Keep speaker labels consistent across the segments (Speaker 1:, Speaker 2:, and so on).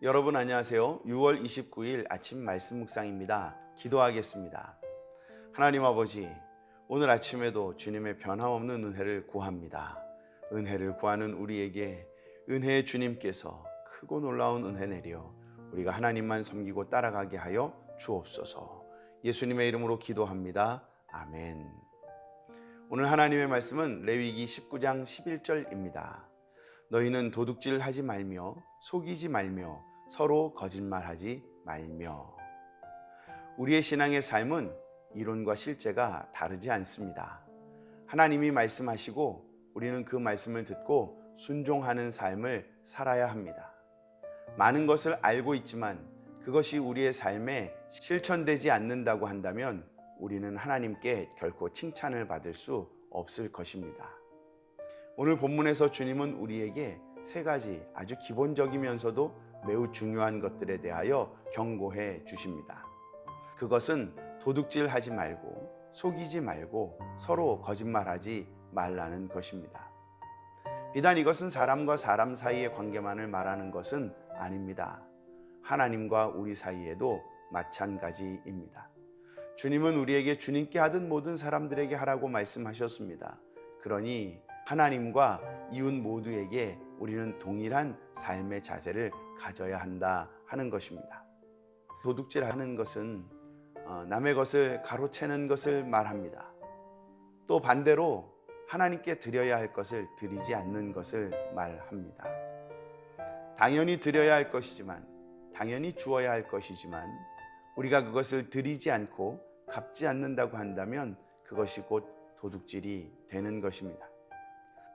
Speaker 1: 여러분 안녕하세요. 6월 29일 아침 말씀 묵상입니다. 기도하겠습니다. 하나님 아버지, 오늘 아침에도 주님의 변함없는 은혜를 구합니다. 은혜를 구하는 우리에게 은혜의 주님께서 크고 놀라운 은혜 내려 우리가 하나님만 섬기고 따라가게 하여 주옵소서. 예수님의 이름으로 기도합니다. 아멘. 오늘 하나님의 말씀은 레위기 19장 11절입니다. 너희는 도둑질하지 말며 속이지 말며 서로 거짓말하지 말며. 우리의 신앙의 삶은 이론과 실제가 다르지 않습니다. 하나님이 말씀하시고 우리는 그 말씀을 듣고 순종하는 삶을 살아야 합니다. 많은 것을 알고 있지만 그것이 우리의 삶에 실천되지 않는다고 한다면 우리는 하나님께 결코 칭찬을 받을 수 없을 것입니다. 오늘 본문에서 주님은 우리에게 세 가지 아주 기본적이면서도 매우 중요한 것들에 대하여 경고해 주십니다. 그것은 도둑질하지 말고 속이지 말고 서로 거짓말하지 말라는 것입니다. 비단 이것은 사람과 사람 사이의 관계만을 말하는 것은 아닙니다. 하나님과 우리 사이에도 마찬가지입니다. 주님은 우리에게 주님께 하듯 모든 사람들에게 하라고 말씀하셨습니다. 그러니 하나님과 이웃 모두에게 우리는 동일한 삶의 자세를 가져야 한다 하는 것입니다. 도둑질하는 것은 남의 것을 가로채는 것을 말합니다. 또 반대로 하나님께 드려야 할 것을 드리지 않는 것을 말합니다. 당연히 드려야 할 것이지만, 당연히 주어야 할 것이지만 우리가 그것을 드리지 않고 갚지 않는다고 한다면 그것이 곧 도둑질이 되는 것입니다.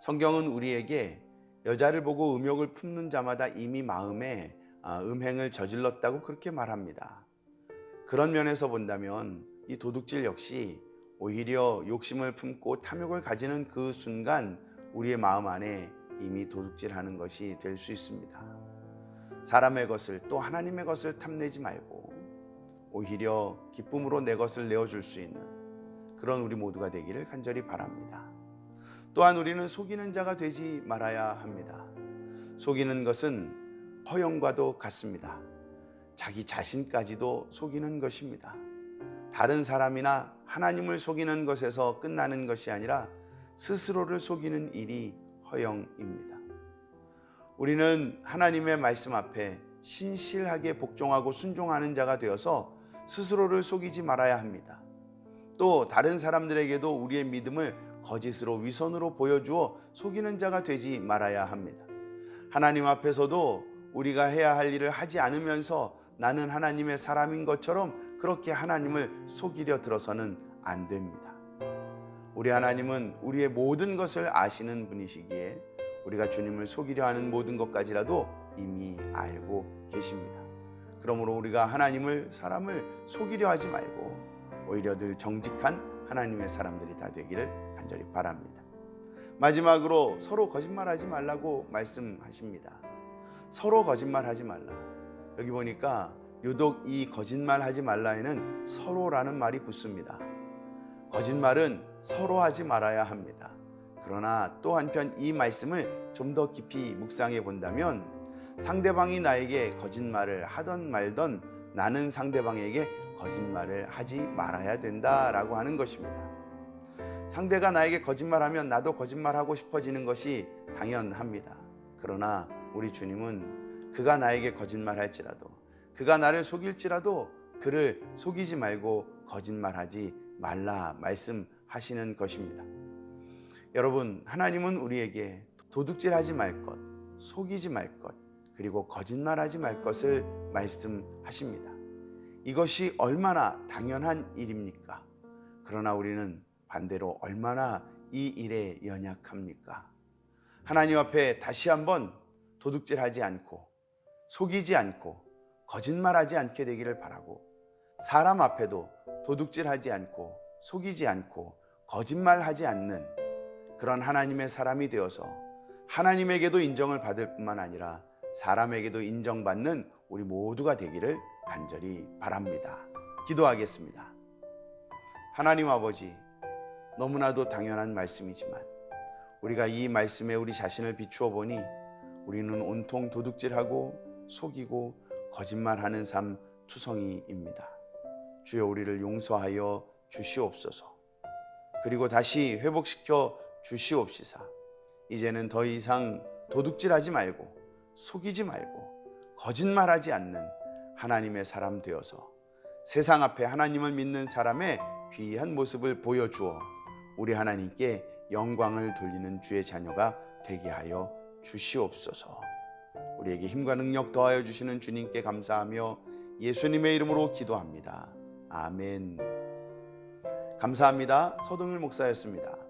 Speaker 1: 성경은 우리에게 여자를 보고 음욕을 품는 자마다 이미 마음에 음행을 저질렀다고 그렇게 말합니다. 그런 면에서 본다면 이 도둑질 역시 오히려 욕심을 품고 탐욕을 가지는 그 순간 우리의 마음 안에 이미 도둑질하는 것이 될 수 있습니다. 사람의 것을 또 하나님의 것을 탐내지 말고 오히려 기쁨으로 내 것을 내어줄 수 있는 그런 우리 모두가 되기를 간절히 바랍니다. 또한 우리는 속이는 자가 되지 말아야 합니다. 속이는 것은 허영과도 같습니다. 자기 자신까지도 속이는 것입니다. 다른 사람이나 하나님을 속이는 것에서 끝나는 것이 아니라 스스로를 속이는 일이 허영입니다. 우리는 하나님의 말씀 앞에 신실하게 복종하고 순종하는 자가 되어서 스스로를 속이지 말아야 합니다. 또 다른 사람들에게도 우리의 믿음을 거짓으로 위선으로 보여주어 속이는 자가 되지 말아야 합니다. 하나님 앞에서도 우리가 해야 할 일을 하지 않으면서 나는 하나님의 사람인 것처럼 그렇게 하나님을 속이려 들어서는 안 됩니다. 우리 하나님은 우리의 모든 것을 아시는 분이시기에 우리가 주님을 속이려 하는 모든 것까지라도 이미 알고 계십니다. 그러므로 우리가 하나님을, 사람을 속이려 하지 말고 오히려 늘 정직한 하나님의 사람들이 다 되기를 간절히 바랍니다. 마지막으로 서로 거짓말하지 말라고 말씀하십니다. 서로 거짓말하지 말라. 여기 보니까 유독 이 거짓말하지 말라에는 서로라는 말이 붙습니다. 거짓말은 서로 하지 말아야 합니다. 그러나 또 한편 이 말씀을 좀 더 깊이 묵상해 본다면 상대방이 나에게 거짓말을 하던 말던 나는 상대방에게 거짓말을 하지 말아야 된다라고 하는 것입니다. 상대가 나에게 거짓말하면 나도 거짓말하고 싶어지는 것이 당연합니다. 그러나 우리 주님은 그가 나에게 거짓말할지라도, 그가 나를 속일지라도 그를 속이지 말고 거짓말하지 말라 말씀하시는 것입니다. 여러분, 하나님은 우리에게 도둑질하지 말 것, 속이지 말 것, 그리고 거짓말하지 말 것을 말씀하십니다. 이것이 얼마나 당연한 일입니까? 그러나 우리는 반대로 얼마나 이 일에 연약합니까? 하나님 앞에 다시 한번 도둑질하지 않고 속이지 않고 거짓말하지 않게 되기를 바라고, 사람 앞에도 도둑질하지 않고 속이지 않고 거짓말하지 않는 그런 하나님의 사람이 되어서 하나님에게도 인정을 받을 뿐만 아니라 사람에게도 인정받는 우리 모두가 되기를 간절히 바랍니다. 기도하겠습니다. 하나님 아버지, 너무나도 당연한 말씀이지만 우리가 이 말씀에 우리 자신을 비추어 보니 우리는 온통 도둑질하고 속이고 거짓말하는 삶 투성이입니다. 주여 우리를 용서하여 주시옵소서. 그리고 다시 회복시켜 주시옵시사. 이제는 더 이상 도둑질하지 말고 속이지 말고 거짓말하지 않는 하나님의 사람 되어서 세상 앞에 하나님을 믿는 사람의 귀한 모습을 보여주어 우리 하나님께 영광을 돌리는 주의 자녀가 되게 하여 주시옵소서. 우리에게 힘과 능력 더하여 주시는 주님께 감사하며 예수님의 이름으로 기도합니다. 아멘. 감사합니다. 서동일 목사였습니다.